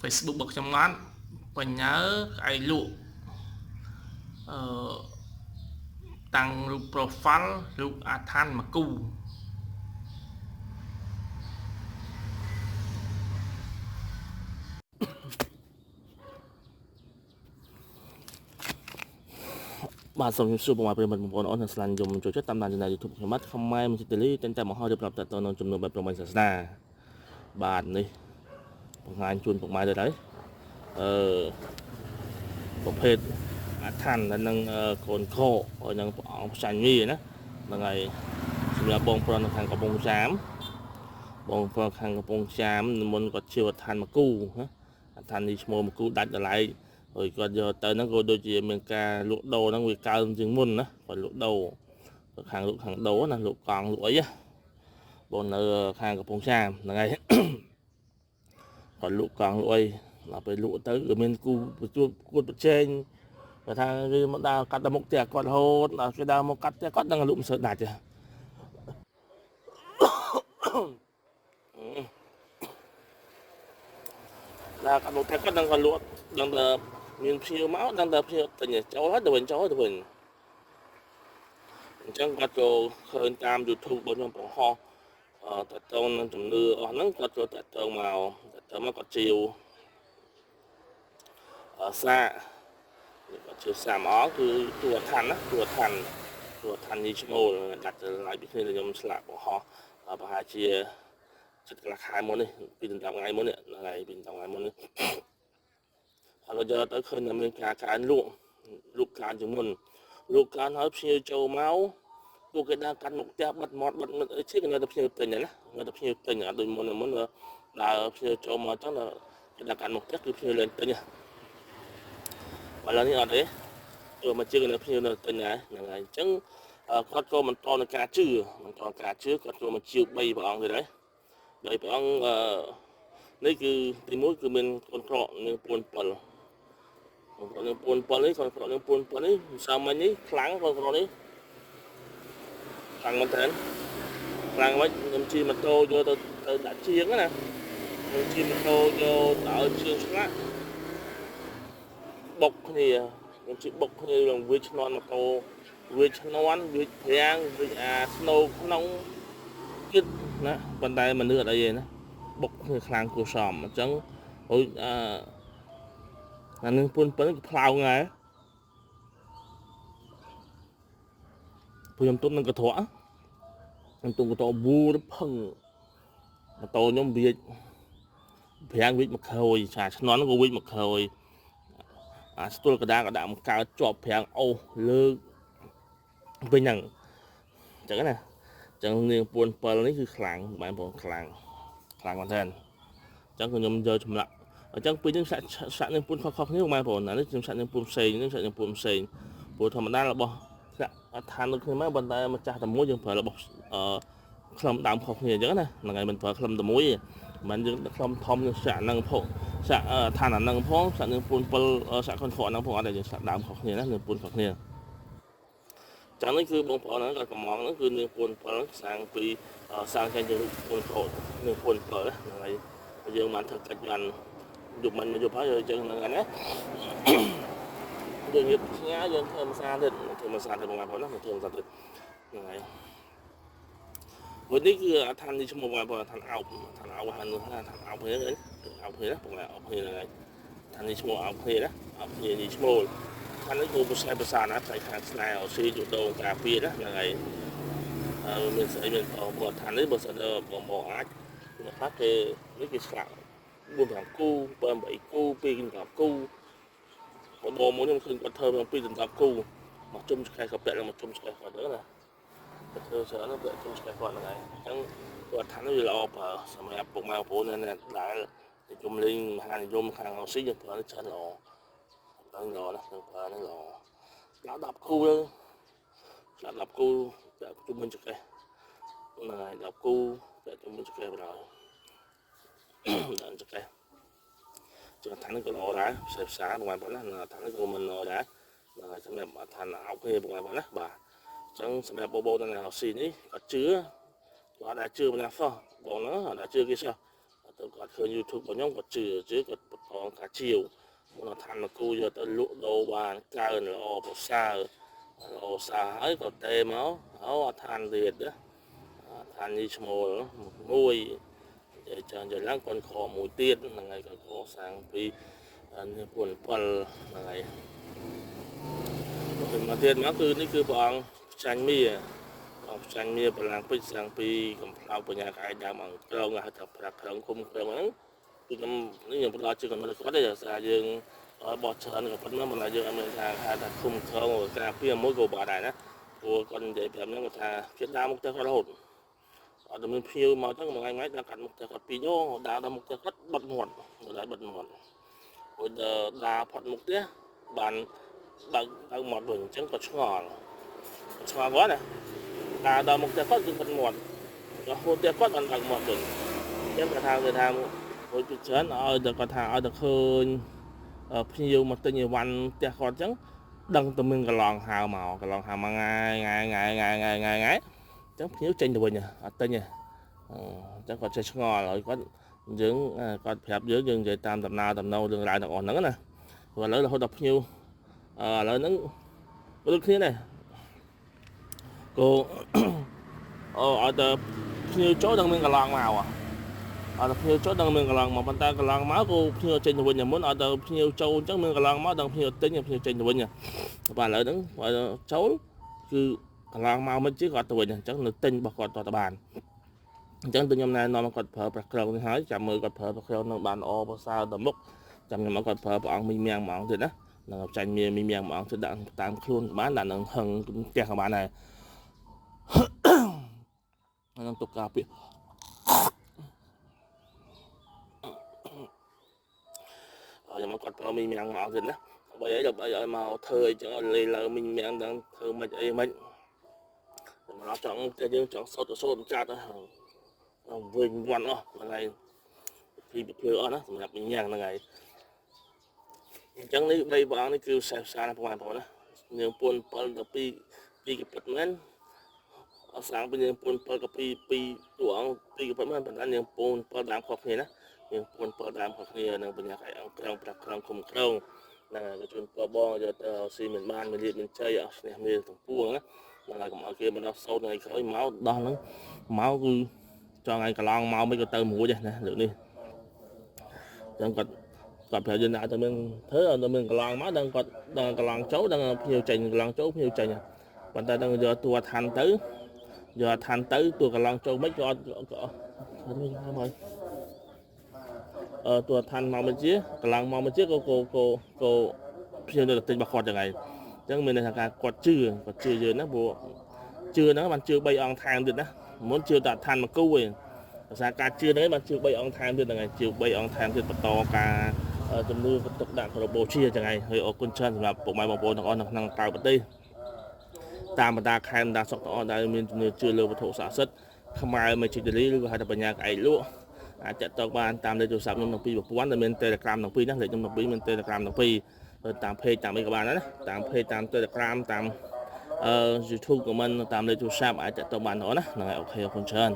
Facebook របស់ខ្ញុំអត់បញ្ញាឲ្យលក់អឺតាំងរូប profile រូបអាឋានមកគូបាទសូមជម្រាបសួរបងប្អូនបងប្អូនអ្នកស្លាញ់យមចូលចិត្តតាមដាន YouTube ខ្ញុំបាទខ្មែរមិនទីលីតែតែមកហៅរៀបរាប់តទៅនឹងចំនួនបែបប្រមាណសាសនាបាទនេះបង្ហាញជូនពុកម៉ែទៅហើយអឺប្រភេទអាឋាននិងកូនខហើយនឹងព្រះអង្គផ្សាញ់មីណាហ្នឹងហើយសម្រាប់បងប្រុសនៅខាងកំពង់ចាមបងប្រុសខាងកំពង់ចាមមុនគាត់ជាអាឋានមកគូណាអាឋាននេះឈ្មោះមកគូដាច់តម្លៃហើយគាត់យកទៅហ្នឹងក៏ដូចជាមានការលក់ដូរហ្នឹងវាកើនជាងមុនណាគាត់លក់ដូរខាងដូរណាលក់កង់លក់អីណាបងនៅខាងកំពង់ចាមហ្នឹងហើយគាត់លក់កង់លក់អីដល់ពេលលក់ទៅក៏មានគូប្រជួបគួតប្រជែងគាត់ថាវាមកដើរកាត់ដល់មុខផ្ទះគាត់រហូតដល់គេដើរមកកាត់ផ្ទះគាត់នឹងលក់មិនសូវដាច់ទេដើរកាត់មុខផ្ទះគាត់នឹងគាត់លក់ដឹងតែមានភ្ញៀវមកដឹងតែភ្ញៀវទិញចូលហើយទៅវិញអញ្ចឹងគាត់ចូលឃើញតាម YouTube របស់ខ្ញុំបង្ហោះតតងនឹងជំនឿអស់ហ្នឹងគាត់ចូលតតងមកគាត់ជាវសាគាត់ជាសាមអគឺតួឋានណាតួឋាននេះឈ្មោះដាច់ឡើងពីគ្នាខ្ញុំស្លាកបង្ហោះប្រហែលជាចិត្តកន្លះខែមុននេះពី10ថ្ងៃមុននេះថ្ងៃពី10ថ្ងៃមុននេះហើយយកទៅឃើញតែមានការកើនលក់កើនជាងមុនលក់កើនហើយភ្ញៀវចូលមកពួកគេដើរកាត់មុខផ្ទះបិទមាត់អីជិះគេនៅតែភ្ញៀវទិញណានៅតែភ្ញៀវទិញអត់ដូចមុនដើរភ្ញៀវចូលមកអញ្ចឹងគេដើរកាត់មុខផ្ទះគឺភ្ញៀវលេងទិញឥឡូវនេះអត់ទេចូលមកជិះគេនៅភ្ញៀវនៅទិញហ្នឹងហើយអញ្ចឹងគាត់ក៏បន្តនឹងការជឿគាត់ចូលមកជាវ3ព្រះអង្គទៀតហើយ3ព្រះអង្គនេះគឺទី1គឺមានកូនក្រកនឹងពួន7នឹងពួន7នេះកូនក្រកនឹងពួន7នេះសាមញ្ញនេះខ្លាំងកូនក្រកនេះខ្លាំងមែនតើខ្លាំងមិនខ្ញុំជិះម៉ូតូយកទៅដាក់ជាងណាខ្ញុំជិះម៉ូតូយកដល់ជើងឆ្លាក់បុកគ្នាខ្ញុំជិះបុកគ្នាឡើងវាឆ្នន់ម៉ូតូវាឆ្នន់វាប្រាំងវាអាស្នូក្នុងគិតណាប៉ុន្តែមនុស្សអត់អីទេណាបុកគ្នាខ្លាំងគួរសមអញ្ចឹងហូចអានឹងពួន7គឺផ្លោងហើយខ្ញុំទុំនឹងកត្រកខ្ញុំទុំកត្រកវូរផឹងម៉ូតូខ្ញុំវាចប្រាំងវាចមកក្រោយឆាឆ្នន់ក៏វាចមកក្រោយអាស្ទល់កដាក៏ដាក់មកកើតជាប់ប្រាំងអូសលើកវិញហ្នឹងអញ្ចឹងណាអញ្ចឹងនាងពួន7នេះគឺខ្លាំងបងប្អូនខ្លាំងមែនតើអញ្ចឹងខ្ញុំយកចម្លាក់អញ្ចឹងពីនេះសាក់នឹងពួនខុសគ្នាបងប្អូនណានេះខ្ញុំសាក់នឹងពួនផ្សេងនេះសាក់នឹងពួនផ្សេងព្រោះធម្មតារបស់សាក់អដ្ឋានដូចគ្នាមកប៉ុន្តែម្ចាស់តែមួយយើងប្រើរបស់ខ្លឹមដើមខុសគ្នាអញ្ចឹងណាហ្នឹងហើយមិនប្រើខ្លឹមតែមួយទេមិនយើងខ្លឹមធំយើងសាក់នឹងផងសាក់ឋានអានឹងផងសាក់នឹងពួន7សាក់ខុនខហ្នឹងផងអត់តែយើងសាក់ដើមខុសគ្នាណានឹងពួនខុសគ្នាចឹងនេះគឺបងប្អូនហ្នឹងគាត់កំងហ្នឹងគឺនាងពួន7សាងពីសាងចេញជារូបពួនខោនាងពួន7ហ្នឹងហើយយើងបានធ្វើកិច្ចបានយប់ហើយយើងចឹងហ្នឹងណាយើងរៀបផ្ញើយើងធ្វើម្សាទៀតបងប្អូនណាធ្វើម្សាទៀតហ្នឹងហើយវិញនេះគឺអាឋាននេះឈ្មោះបងប្អូនអាឋានអោបហើយនោះអាឋានអោបហ្នឹងអោបហ្នឹងបងអោបហ្នឹងហើយឋាននេះឈ្មោះអោបហ្នឹងណាអោបនេះឈ្មោះខាងនេះគឺភាសាណាផ្នែកខាងស្នែអស៊ីយូដូការពារណាហ្នឹងហើយមានស្អីមានបងឋាននេះបើសិនបងអាចអ្នកខ្លះគេនេះគេស្លាប់4 5គូ7 8គូ2 5គូបងមួយខ្ញុំឃើញគាត់ធ្វើពី10គូមកជុំឆ្កែក៏ពាក់ឡើងមកជុំឆ្កែគាត់ទៅណាគាត់ធ្វើច្រើនណាស់ពាក់ជុំឆ្កែគាត់ហ្នឹងហើយអញ្ចឹងគាត់ឋាននេះវាល្អប្រើសម្រាប់ពុកម៉ែបងប្អូនដែលជុំលេងមហានិយមខាងអស៊ីយើងប្រើច្រើនល្អហ្នឹងល្អណាស់យើងប្រើហ្នឹងល្អដល់10គូទៅដាក់10គូដាក់ជុំវិញឆ្កែហ្នឹងហើយ10គូដាក់ជុំវិញឆ្កែបណ្ដោយដាក់ឆ្កែចឹងឋាននេះក៏ល្អដែរផ្សេងបងប្អូនណាឋាននេះក៏មិនល្អដែរសម្រាប់ឋានអោបគ្នាបងប្អូនណាបាទអញ្ចឹងសម្រាប់បងនៅស៊ីនេះគាត់ជឿគាត់អាចជឿម្ល៉េះសោះបងណាអត់ជឿគេសោះ tôi có khơi YouTube của nhóm có trừ chứ có cả chiều nó thành là cô giờ tới lụa đồ bàn cao là ô xa ấy có tê máu áo than liệt đó than như mồ ngôi để cho giờ lăng con khó mũi tiết là ngày có khó sang vì như buồn phần là ngày mà tiết nó cứ ní cứ bọn tranh mía bằng pít sang pi cầm phao punya cái đam bằng câu ngà tập phật khẩn khum khẩn ấy thì cầm nếu như đó chỉ còn mình có thể là dương ở bọt sơn rồi vẫn nó là dương anh mình hay là khum khẩn rồi cái phía mỗi cầu bà này đó của con để làm những người ta kết đa một cái hồn ở đây mình phiêu mà chắc một ngày mấy đang cắn một cái cọt pino đào ra một cái cất bật nguồn rồi lại bật nguồn rồi đào phật một cái bàn đang một đường trắng cọt ngò quá này đào một cái cất bật nguồn rồi một cái cất bằng một đường trắng người ta rồi bị chấn ở được cọt ở được hơn phiêu mà tự nhiên văn cái cọt trắng đăng tụi mình cái lon hào màu mà ngày chắc phiếu trên đùi nhỉ tên nhỉ chắc còn chơi ngò rồi có dưỡng có phép dưỡng dừng vậy tầm nào đường lại là còn nắng nè và lớn là hồi đọc nhiêu lớn nắng có lúc thế này cô ở từ nhiêu chỗ đang mình cái lon màu ở từ nhiêu chỗ đang mình cái lon mà bàn tay cái lon máu cô nhiêu trên đùi nhỉ muốn ở từ nhiêu châu chắc mình cái lon máu đang nhiêu tính nhiêu trên đùi nhỉ và lớn nắng và cháu cứ cái lon máu mới chỉ gọi tuổi nhỉ chắc là tinh bọc gọi tòa bàn chẳng từ hôm nay nó mà còn phở bạc khâu thì hỏi chạm mười còn phở bạc khâu nó bàn o bao sao tầm mốc chạm nhưng mà còn phở bạc mình miang mỏng thì đó là tranh mình miang mỏng thì đặng tam khuôn bán là nó hằng kẹt của bạn này nó tục cà phê nhưng mà còn phở mình miang mỏng thì đó bây giờ màu thời cho lấy là mình miang đang thơ mà ấy mình nó chọn sốt chát đó vinh văn đó là ngày khi bị phơi đó mình gặp nhàng là ngày chẳng lấy đây bọn nó kêu xa là ngoài bọn đó nhiều buồn bận là pi cái bật men ở sáng bây giờ buồn bận cái pi tuồng pi cái bật men bản thân nhiều buồn bận làm khó khăn đó nhiều buồn bận làm khó khăn là bây giờ cái ông trong không không là cái chuyện bờ bò giờ xì mình ban mình chơi ở này thằng buông á là cũng ở kia mình đào sâu này khởi máu đo lắm máu cứ cho ngày cả lon máu mấy cái tơ mũi vậy nè được đi chẳng còn phải dân đại tụi mình thế là tụi mình cả lon máu đang cả lon chấu đang nhiều trình lon chấu nhiều trình bàn tay đang giờ tua thành tới tua cả lon chấu mấy cho tua thành màu bên chia cả lon màu bên chia cô phiêu được tình bạc quạt ngày chẳng mình là thằng quạt chưa giờ nó bộ chưa nó bạn chưa bay on than được đó muốn chưa đạt than mà câu rồi sao cá chưa đấy bạn chưa bay on than được là ngày chiều bay on than được to cá tôm nuôi tục đạn của bộ chia chẳng ngày hơi ở quân chân và bộ máy bộ thằng con năng cao bật đi ta mà ta khen ta sọc to đây mình chưa lưu thổ sản xuất không ai mà chỉ để lý hay là bên nhà cái lúa chạy tàu ban tam đây tôi sắm trong đồng pi một quán là mình telegram đồng pi đó để trong đồng pi mình telegram đồng pi tam phê tam mấy các bạn đó tam phê tam telegram tam YouTube của mình tam đây tôi sắm chạy tàu ban đó nè ok con chân